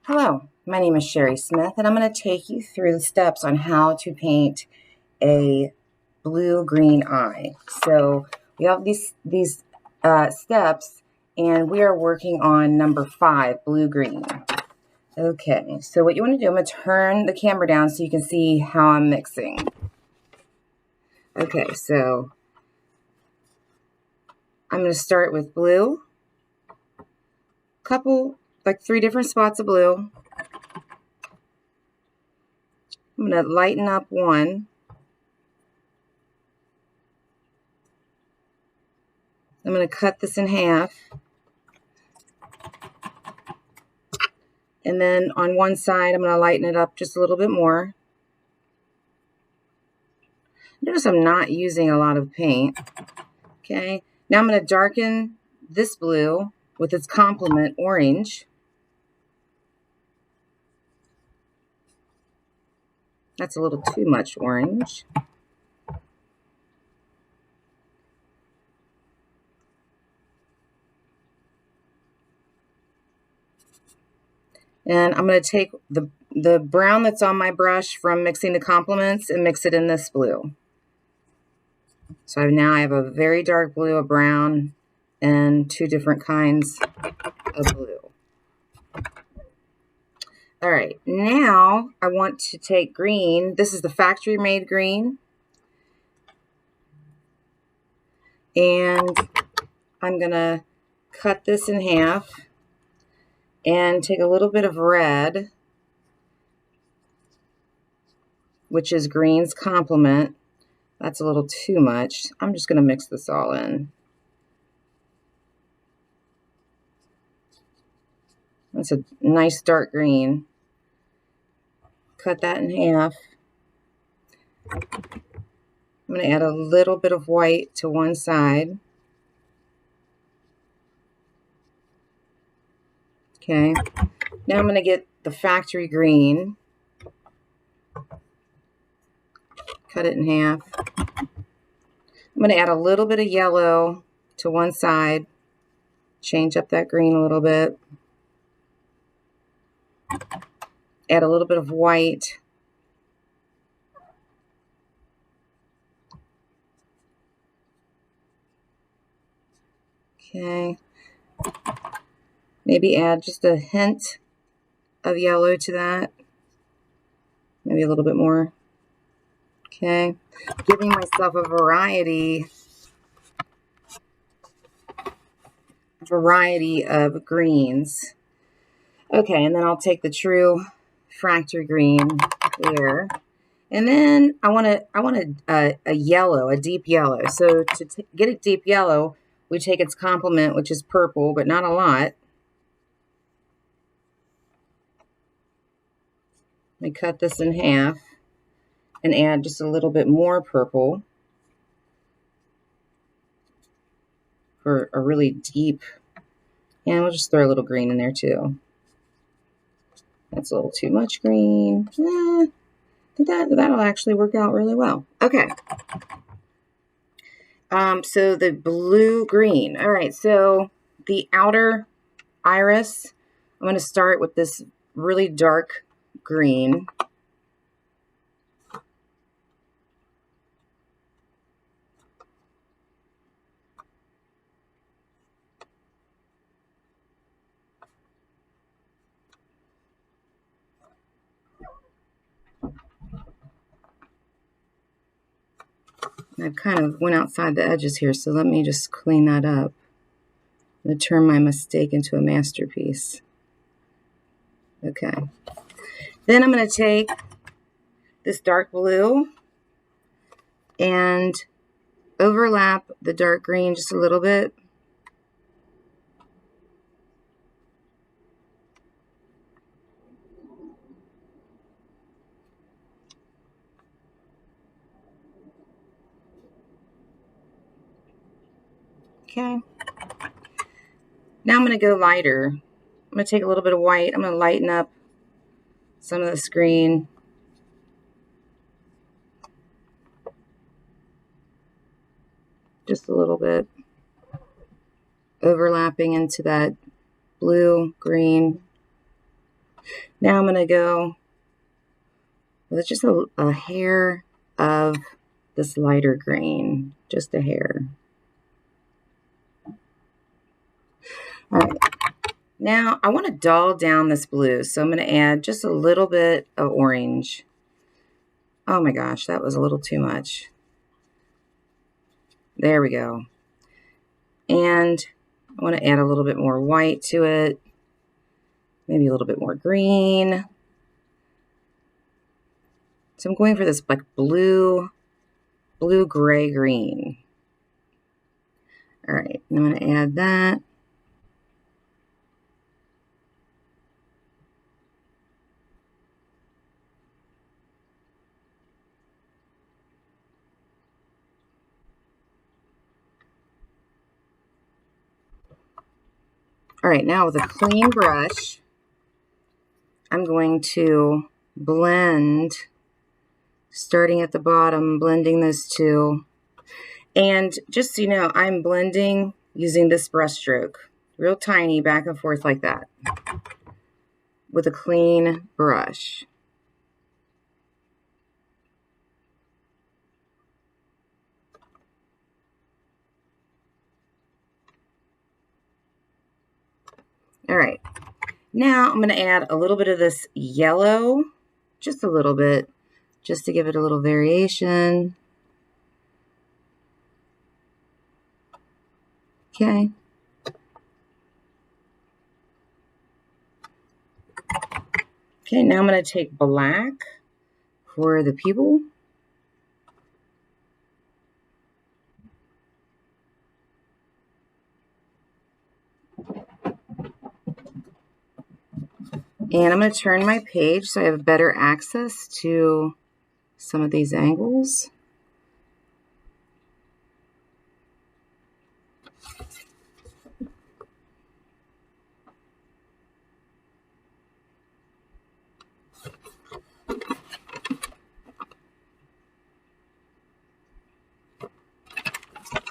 Hello, my name is Sherry Smith, and I'm going to take you through the steps on how to paint a blue-green eye. So we have these steps, and we are working on number 5, blue-green. Okay, so what you want to do, I'm going to turn the camera down so you can see how I'm mixing. Okay, so I'm going to start with blue, like 3 different spots of blue. I'm going to lighten up one. I'm going to cut this in half. And then on one side, I'm going to lighten it up just a little bit more. Notice I'm not using a lot of paint. Okay, now I'm going to darken this blue with its complement, orange. That's a little too much orange. And I'm going to take the brown that's on my brush from mixing the complements and mix it in this blue. So now I have a very dark blue, a brown, and 2 different kinds of blue. All right, now I want to take green. This is the factory made green. And I'm going to cut this in half and take a little bit of red, which is green's complement. That's a little too much. I'm just going to mix this all in. That's a nice dark green. Cut that in half. I'm going to add a little bit of white to one side. Okay. Now I'm going to get the factory green. Cut it in half. I'm going to add a little bit of yellow to one side. Change up that green a little bit. Add a little bit of white. Okay. Maybe add just a hint of yellow to that. Maybe a little bit more. Okay. Giving myself a variety of greens. Okay, and then I'll take the true factory green there. And then I want a yellow, a deep yellow. So to get a deep yellow, we take its complement, which is purple, but not a lot. I cut this in half and add just a little bit more purple for a really deep, and we'll just throw a little green in there too. That's a little too much green. I think that'll actually work out really well. Okay. So the blue-green. All right, so the outer iris, I'm going to start with this really dark green. I've kind of went outside the edges here, so let me just clean that up. I'm going to turn my mistake into a masterpiece. Okay. Then I'm going to take this dark blue and overlap the dark green just a little bit. Okay. Now I'm going to go lighter. I'm going to take a little bit of white. I'm going to lighten up some of this green. Just a little bit. Overlapping into that blue, green. Now I'm going to go with just a hair of this lighter green, just a hair. All right. Now I want to dull down this blue, so I'm going to add just a little bit of orange. Oh my gosh, that was a little too much. There we go. And I want to add a little bit more white to it, maybe a little bit more green. So I'm going for this like blue, gray, green. All right, I'm going to add that. All right, now with a clean brush, I'm going to blend, starting at the bottom, blending those two. And just so you know, I'm blending using this brush stroke, real tiny, back and forth like that, with a clean brush. All right, now I'm going to add a little bit of this yellow, just a little bit, just to give it a little variation. Okay. Okay, now I'm going to take black for the pupil. And I'm going to turn my page so I have better access to some of these angles.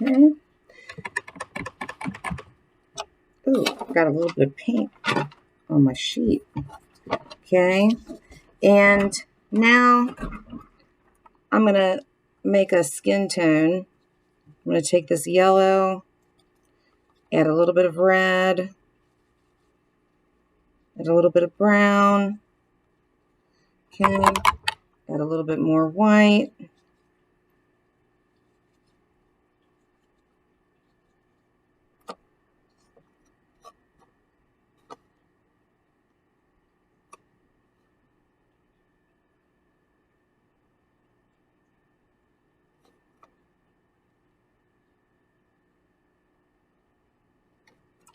Okay. Ooh, got a little bit of paint on my sheet. Okay. And now I'm going to make a skin tone. I'm going to take this yellow, add a little bit of red, add a little bit of brown. Okay. Add a little bit more white.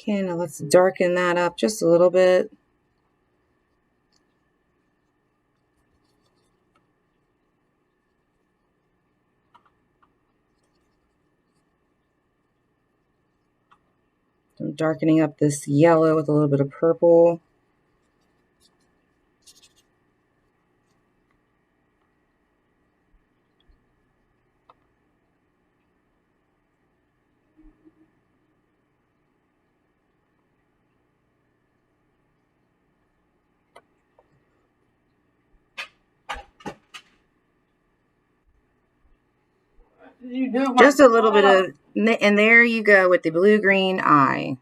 Okay, now let's darken that up just a little bit. I'm darkening up this yellow with a little bit of purple. Just a little bit of, and there you go with the blue-green eye.